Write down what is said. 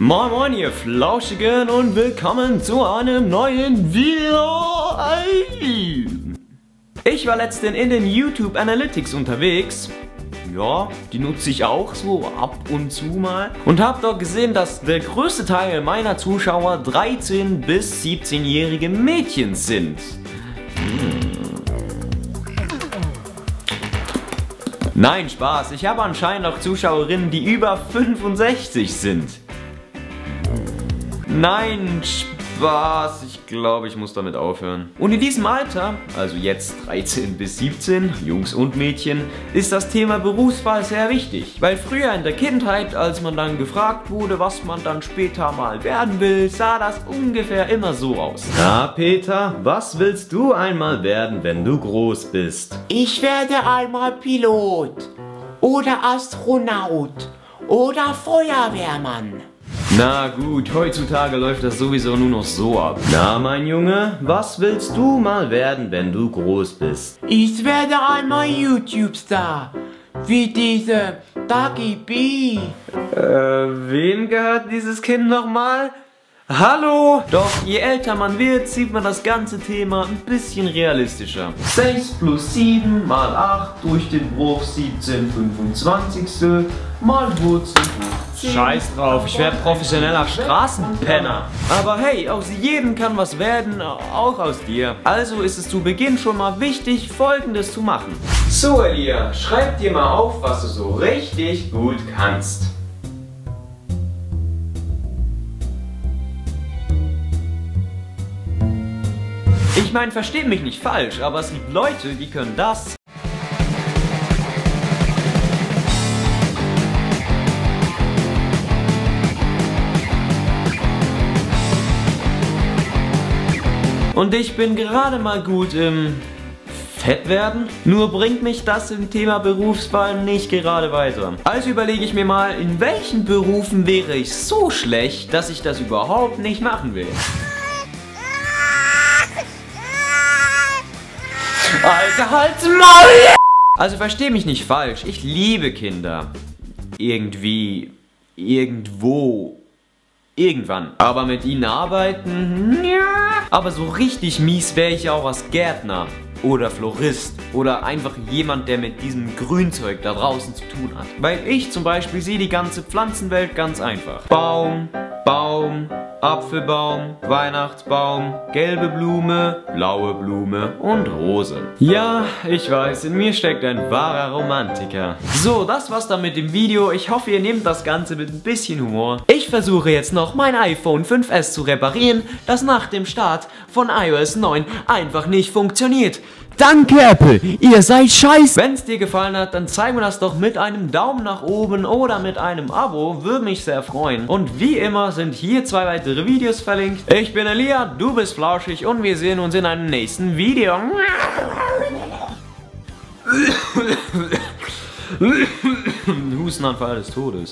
Moin moin ihr Flauschigen und willkommen zu einem neuen Video. Ich war letztens in den YouTube Analytics unterwegs. Ja, die nutze ich auch so ab und zu mal. Und habe dort gesehen, dass der größte Teil meiner Zuschauer 13- bis 17-jährige Mädchen sind. Nein, Spaß. Ich habe anscheinend auch Zuschauerinnen, die über 65 sind. Nein, Spaß. Ich glaube, ich muss damit aufhören. Und in diesem Alter, also jetzt 13 bis 17, Jungs und Mädchen, ist das Thema Berufswahl sehr wichtig. Weil früher in der Kindheit, als man dann gefragt wurde, was man dann später mal werden will, sah das ungefähr immer so aus. Na Peter, was willst du einmal werden, wenn du groß bist? Ich werde einmal Pilot oder Astronaut oder Feuerwehrmann. Na gut, heutzutage läuft das sowieso nur noch so ab. Na mein Junge, was willst du mal werden, wenn du groß bist? Ich werde einmal YouTube-Star, wie diese Dagi B. Wem gehört dieses Kind nochmal? Hallo! Doch je älter man wird, sieht man das ganze Thema ein bisschen realistischer. 6 plus 7 mal 8 durch den Bruch 17 25. mal Wurzel 10. Scheiß drauf, ich werde professioneller Straßenpenner. Aber hey, aus jedem kann was werden, auch aus dir. Also ist es zu Beginn schon mal wichtig, Folgendes zu machen. So Elia, schreib dir mal auf, was du so richtig gut kannst. Ich meine, versteht mich nicht falsch, aber es gibt Leute, die können das. Und ich bin gerade mal gut im Fett werden. Nur bringt mich das im Thema Berufswahl nicht gerade weiter. Also überlege ich mir mal, in welchen Berufen wäre ich so schlecht, dass ich das überhaupt nicht machen will. Alter, halt's Maul! Also versteh mich nicht falsch, ich liebe Kinder. Irgendwie, irgendwo, irgendwann. Aber mit ihnen arbeiten, ja. Aber so richtig mies wäre ich auch als Gärtner oder Florist oder einfach jemand, der mit diesem Grünzeug da draußen zu tun hat. Weil ich zum Beispiel sehe die ganze Pflanzenwelt ganz einfach. Baum, Baum, Apfelbaum, Weihnachtsbaum, gelbe Blume, blaue Blume und Rose. Ja, ich weiß, in mir steckt ein wahrer Romantiker. So, das war's dann mit dem Video. Ich hoffe, ihr nehmt das Ganze mit ein bisschen Humor. Ich versuche jetzt noch mein iPhone 5S zu reparieren, das nach dem Start von iOS 9 einfach nicht funktioniert. Danke Apple, ihr seid scheiße. Wenn es dir gefallen hat, dann zeig mir das doch mit einem Daumen nach oben oder mit einem Abo, würde mich sehr freuen. Und wie immer sind hier 2 weitere Videos verlinkt. Ich bin Elia, du bist Flauschig und wir sehen uns in einem nächsten Video. Hustenanfall des Todes.